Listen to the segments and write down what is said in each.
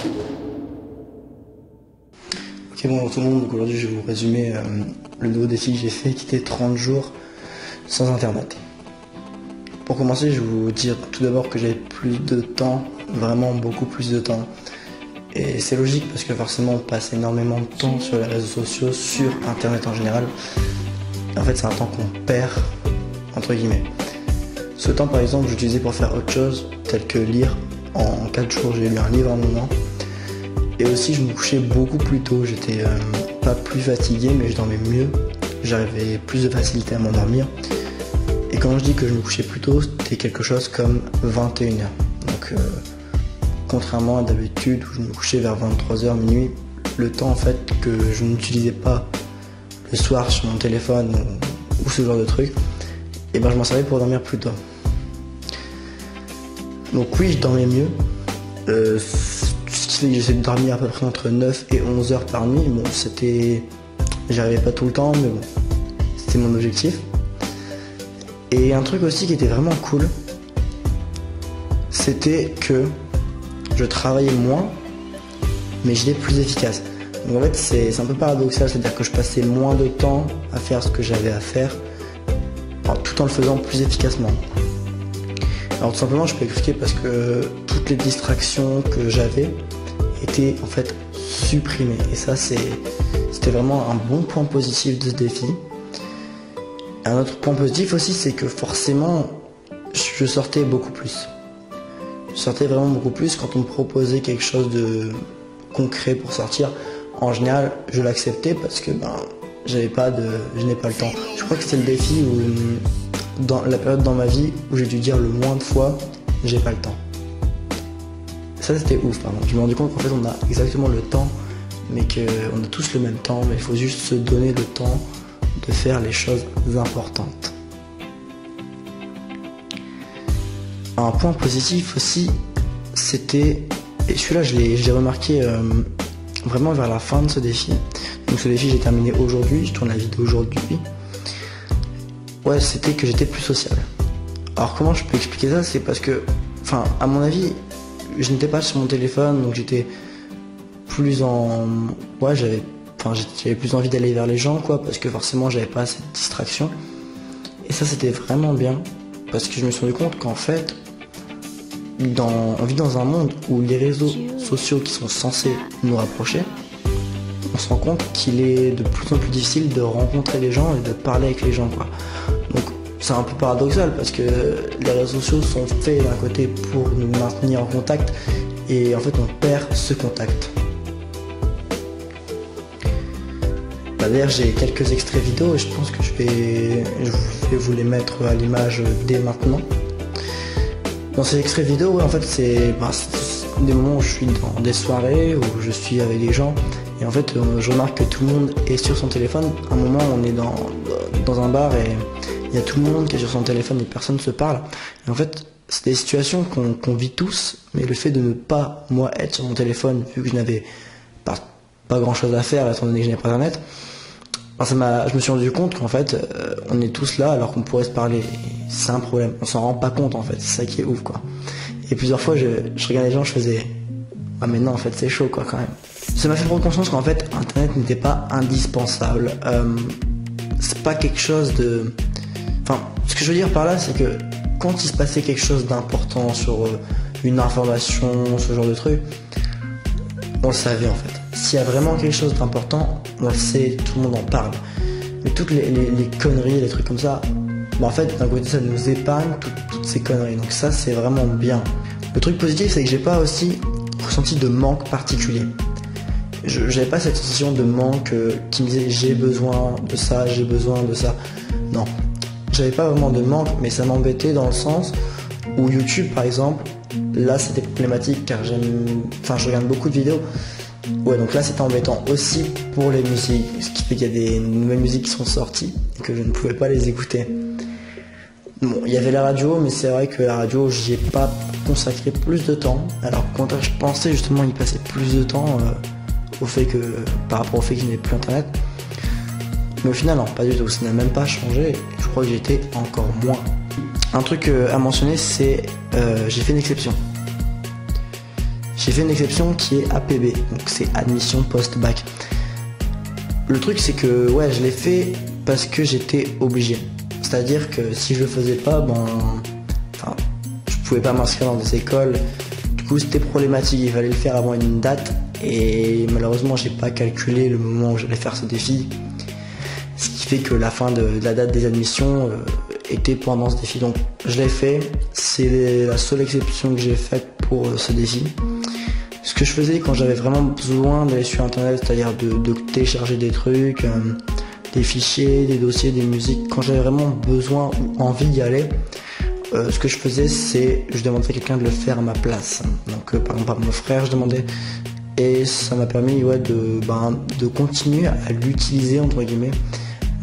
Ok, bonjour tout le monde, donc aujourd'hui je vais vous résumer le nouveau défi que j'ai fait qui était 30 jours sans internet. Pour commencer, je vais vous dire tout d'abord que j'avais plus de temps, vraiment beaucoup plus de temps. Et c'est logique parce que forcément on passe énormément de temps sur les réseaux sociaux, sur internet en général. En fait c'est un temps qu'on perd, entre guillemets. Ce temps par exemple je l'utilisais pour faire autre chose, tel que lire. En 4 jours j'ai lu un livre à un moment. Et aussi je me couchais beaucoup plus tôt, j'étais pas plus fatigué mais je dormais mieux, j'avais plus de facilité à m'endormir. Et quand je dis que je me couchais plus tôt, c'était quelque chose comme 21h. Donc contrairement à d'habitude où je me couchais vers 23h, minuit, le temps en fait que je n'utilisais pas le soir sur mon téléphone ou ce genre de truc, et ben je m'en servais pour dormir plus tôt. Donc oui, je dormais mieux. Ce qui fait que j'essaie de dormir à peu près entre 9 et 11 heures par nuit. Bon, j'y arrivais pas tout le temps, mais bon, c'était mon objectif. Et un truc aussi qui était vraiment cool, c'était que je travaillais moins, mais j'étais plus efficace. Donc en fait, c'est un peu paradoxal, c'est-à-dire que je passais moins de temps à faire ce que j'avais à faire, tout en le faisant plus efficacement. Alors tout simplement, je peux expliquer parce que toutes les distractions que j'avais étaient en fait supprimées. Et ça, c'était vraiment un bon point positif de ce défi. Un autre point positif aussi, c'est que forcément, je sortais beaucoup plus. Je sortais vraiment beaucoup plus quand on me proposait quelque chose de concret pour sortir. En général, je l'acceptais parce que je n'ai pas le temps. Je crois que c'était le défi où, dans la période dans ma vie où j'ai dû dire le moins de fois, j'ai pas le temps. Ça c'était ouf, pardon. Je me suis rendu compte qu'en fait on a exactement le temps, mais qu'on a tous le même temps, mais il faut juste se donner le temps de faire les choses importantes. Un point positif aussi, c'était, et celui-là je l'ai remarqué vraiment vers la fin de ce défi. Donc ce défi j'ai terminé aujourd'hui, je tourne la vidéo aujourd'hui. Ouais, c'était que j'étais plus sociable. Alors comment je peux expliquer ça? C'est parce que, à mon avis, je n'étais pas sur mon téléphone, donc j'étais plus en... Ouais, j'avais plus envie d'aller vers les gens, quoi, parce que forcément j'avais pas cette distraction. Et ça c'était vraiment bien, parce que je me suis rendu compte qu'en fait, on vit dans un monde où les réseaux sociaux qui sont censés nous rapprocher, on se rend compte qu'il est de plus en plus difficile de rencontrer les gens et de parler avec les gens, quoi. Donc c'est un peu paradoxal parce que les réseaux sociaux sont faits d'un côté pour nous maintenir en contact et en fait on perd ce contact. D'ailleurs j'ai quelques extraits vidéo et je pense que je vais vous les mettre à l'image dès maintenant. Dans ces extraits vidéo, en fait c'est des moments où je suis dans des soirées, où je suis avec des gens. Et en fait, je remarque que tout le monde est sur son téléphone. À un moment, on est dans un bar et il y a tout le monde qui est sur son téléphone et personne ne se parle. Et en fait, c'est des situations qu'on vit tous, mais le fait de ne pas, moi, être sur mon téléphone, vu que je n'avais pas grand-chose à faire, étant donné que je n'avais pas internet, je me suis rendu compte qu'en fait, on est tous là alors qu'on pourrait se parler. C'est un problème. On s'en rend pas compte, en fait. C'est ça qui est ouf, quoi. Et plusieurs fois, je regardais les gens, je faisais... Ah mais non, en fait, c'est chaud, quoi, quand même. Ça m'a fait prendre conscience qu'en fait internet n'était pas indispensable. C'est pas quelque chose de... ce que je veux dire par là, c'est que quand il se passait quelque chose d'important sur une information, ce genre de truc, on le savait en fait. S'il y a vraiment quelque chose d'important, on le sait, tout le monde en parle. Mais toutes les conneries, les trucs comme ça, en fait d'un côté ça nous épargne toutes ces conneries. Donc ça c'est vraiment bien. Le truc positif c'est que j'ai pas aussi ressenti de manque particulier. J'avais pas cette sensation de manque qui me disait j'ai besoin de ça, j'ai besoin de ça. Non, j'avais pas vraiment de manque, mais ça m'embêtait dans le sens où YouTube par exemple, là c'était problématique car je regarde beaucoup de vidéos. Ouais, donc là c'était embêtant aussi pour les musiques, ce qui fait qu'il y a des nouvelles musiques qui sont sorties et que je ne pouvais pas les écouter. Bon, il y avait la radio, mais c'est vrai que la radio, j'y ai pas consacré plus de temps. Alors quand je pensais justement y passer plus de temps par rapport au fait que je n'avais plus internet. Mais au final, non, pas du tout, ça n'a même pas changé. Je crois que j'étais encore moins. Un truc à mentionner, c'est j'ai fait une exception. j'ai fait une exception qui est APB, donc c'est admission post-bac. Le truc c'est que ouais, je l'ai fait parce que j'étais obligé. C'est-à-dire que si je le faisais pas, je pouvais pas m'inscrire dans des écoles. Du coup c'était problématique, il fallait le faire avant une date et malheureusement j'ai pas calculé le moment où j'allais faire ce défi. Ce qui fait que la fin de la date des admissions était pendant ce défi. Donc je l'ai fait, c'est la seule exception que j'ai faite pour ce défi. Ce que je faisais quand j'avais vraiment besoin d'aller sur internet, c'est-à-dire de télécharger des trucs, des fichiers, des dossiers, des musiques, quand j'avais vraiment besoin ou envie d'y aller, ce que je faisais c'est je demandais à quelqu'un de le faire à ma place. Donc par exemple à mon frère je demandais, et ça m'a permis de continuer à l'utiliser entre guillemets,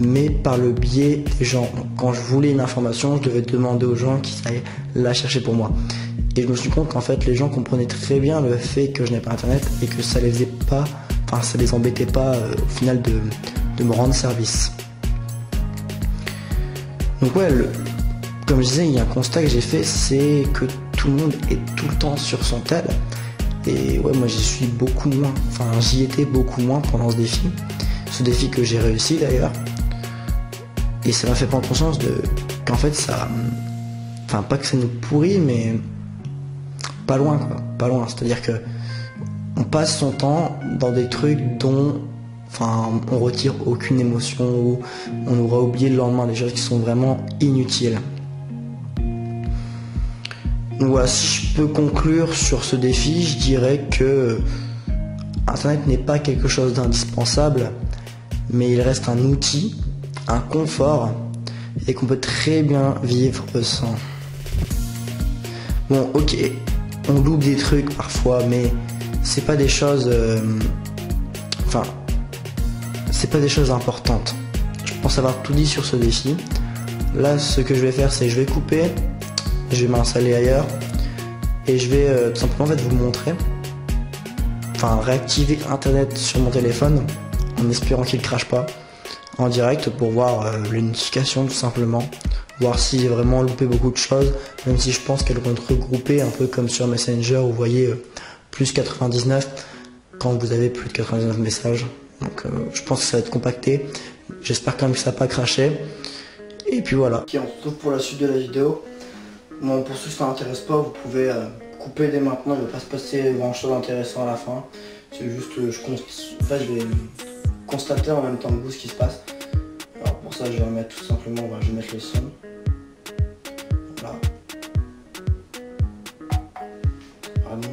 mais par le biais des gens. Donc, quand je voulais une information, je devais demander aux gens qui allaient la chercher pour moi. Et je me suis rendu compte qu'en fait les gens comprenaient très bien le fait que je n'avais pas internet et que ça les faisait pas, ça les embêtait pas au final de me rendre service. Donc ouais, comme je disais, il y a un constat que j'ai fait, c'est que tout le monde est tout le temps sur son tel. Et ouais, moi j'y suis beaucoup moins, j'y étais beaucoup moins pendant ce défi que j'ai réussi d'ailleurs. Et ça m'a fait prendre conscience qu'en fait ça, pas que ça nous pourrit, mais pas loin quoi, pas loin. C'est-à-dire que on passe son temps dans des trucs dont on retire aucune émotion, ou on aura oublié le lendemain, des choses qui sont vraiment inutiles. Donc voilà, si je peux conclure sur ce défi, je dirais que Internet n'est pas quelque chose d'indispensable, mais il reste un outil, un confort, et qu'on peut très bien vivre sans. Bon, ok, on loupe des trucs parfois, mais c'est pas des choses... c'est pas des choses importantes. Je pense avoir tout dit sur ce défi. Là, ce que je vais faire, c'est que je vais couper, je vais m'installer ailleurs, et je vais tout simplement vous montrer, réactiver Internet sur mon téléphone, en espérant qu'il ne crache pas, en direct, pour voir les notifications tout simplement, voir si j'ai vraiment loupé beaucoup de choses, même si je pense qu'elles vont être regroupées, un peu comme sur Messenger, où vous voyez plus 99, quand vous avez plus de 99 messages. Donc je pense que ça va être compacté, j'espère quand même que ça va pas cracher. Et puis voilà. Ok, on se retrouve pour la suite de la vidéo. Bon, pour ceux que ça n'intéresse pas, vous pouvez couper dès maintenant, il ne va pas se passer grand chose d'intéressant à la fin. C'est juste que je vais constater en même temps que vous ce qui se passe. Alors pour ça je vais remettre tout simplement, je vais mettre le son. Voilà. Pardon.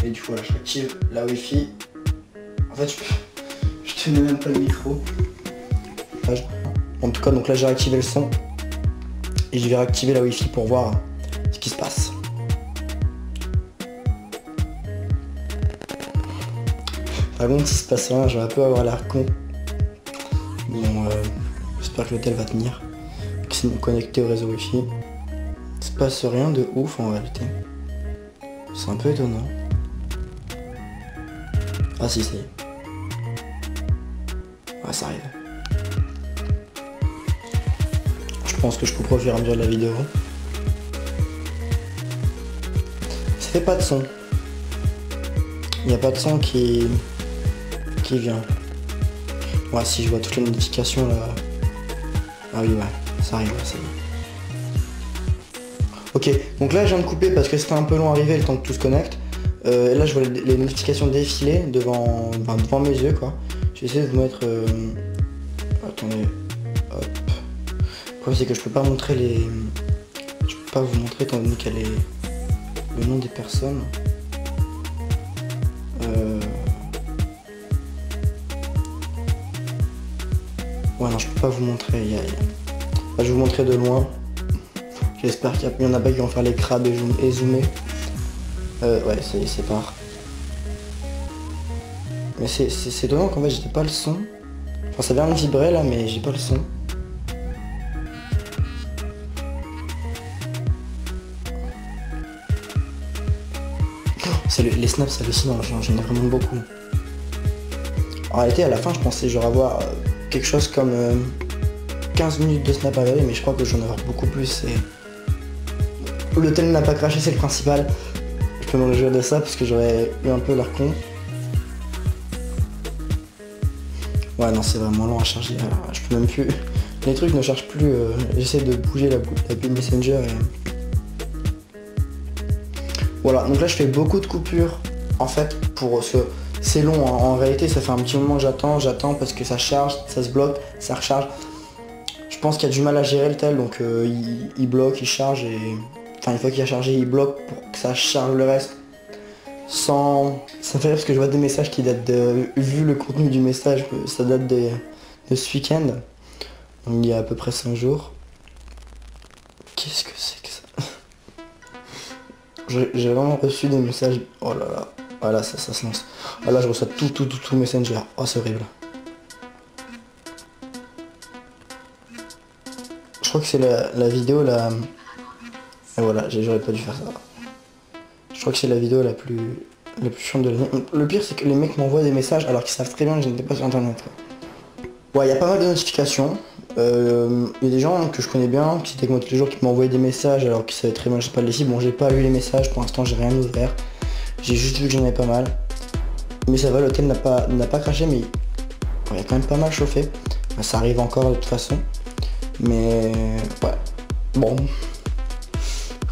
Et du coup voilà, je réactive la Wi-Fi. En fait je tenais même pas le micro. En tout cas donc là j'ai réactivé le son. Et je vais réactiver la Wi-Fi pour voir ce qui se passe. Par contre, s'il se passe rien, je vais un peu avoir l'air con. Bon, j'espère que l'hôtel va tenir. C'est connecté au réseau Wi-Fi. Il se passe rien de ouf en réalité. C'est un peu étonnant. Ah si, ça y est. Ouais, ça arrive. Je pense que je couperai au fur et à mesure de la vidéo. Ça fait pas de son. Il n'y a pas de son qui vient. Ouais, si je vois toutes les notifications là. Ah oui, ouais, ça arrive, ça y est. Ok, donc là je viens de couper parce que c'était un peu long à arriver le temps que tout se connecte. Et là je vois les notifications défiler devant mes yeux quoi. Je vais essayer de vous mettre... Attendez. Hop. Le problème c'est que je peux pas montrer les... Je peux pas vous montrer étant donné qu'elle est... le nom des personnes. Ouais non, je peux pas vous montrer. Là, je vais vous montrer de loin. J'espère qu'il y en a pas qui vont faire les crabes et zoomer. Ouais, c'est part. Mais c'est étonnant qu'en fait j'ai pas le son. Enfin ça vient de vibrer là mais j'ai pas le son. Les snaps c'est hallucinant, j'en ai vraiment beaucoup. En réalité à la fin je pensais genre avoir quelque chose comme 15 minutes de snap à regarder, mais je crois que j'en ai avoir beaucoup plus et... Le tel n'a pas craché, c'est le principal. Je peux me réjouir de ça parce que j'aurais eu un peu l'air con. Ouais, non, c'est vraiment lent à charger. Je peux même plus. Les trucs ne chargent plus. J'essaie de bouger la bulle Messenger et. Voilà, donc là je fais beaucoup de coupures en fait pour ce. C'est long, hein. En réalité ça fait un petit moment que j'attends parce que ça charge, ça se bloque, ça recharge. Je pense qu'il y a du mal à gérer le tel, donc il bloque, il charge et. Enfin une fois qu'il a chargé, il bloque pour que ça charge le reste. Sans. Ça me fait rire parce que je vois des messages qui datent de. Vu le contenu du message, ça date de ce week-end. Donc il y a à peu près 5 jours. Qu'est-ce que c'est que ça? J'ai vraiment reçu des messages. Oh là là. Voilà, ça se lance. Ah là je reçois tout Messenger. Oh c'est horrible. Je crois que c'est la vidéo là. Et voilà, j'aurais pas dû faire ça. Je crois que c'est la vidéo la plus chiante de l'année. Le pire c'est que les mecs m'envoient des messages alors qu'ils savent très bien que je n'étais pas sur internet. Ouais, il y a pas mal de notifications. Il y a des gens que je connais bien, qui étaient avec moi tous les jours, qui m'envoyaient des messages alors qu'ils savaient très bien que je sais pas les cibles. Bon j'ai pas lu les messages, pour l'instant j'ai rien ouvert. J'ai juste vu que j'en avais pas mal. Mais ça va, l'hôtel n'a pas craché, mais il y a quand même pas mal chauffé. Ça arrive encore de toute façon. Mais ouais. Bon.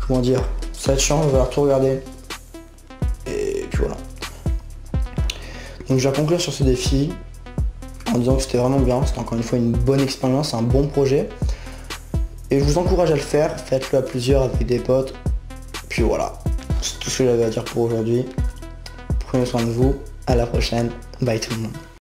Comment dire, ça va être chiant, on va falloir tout regarder. Et puis voilà. Donc je vais conclure sur ce défi en disant que c'était vraiment bien, c'était encore une fois une bonne expérience, un bon projet. Et je vous encourage à le faire, faites-le à plusieurs avec des potes. Puis voilà, c'est tout ce que j'avais à dire pour aujourd'hui. Prenez soin de vous, à la prochaine, bye tout le monde.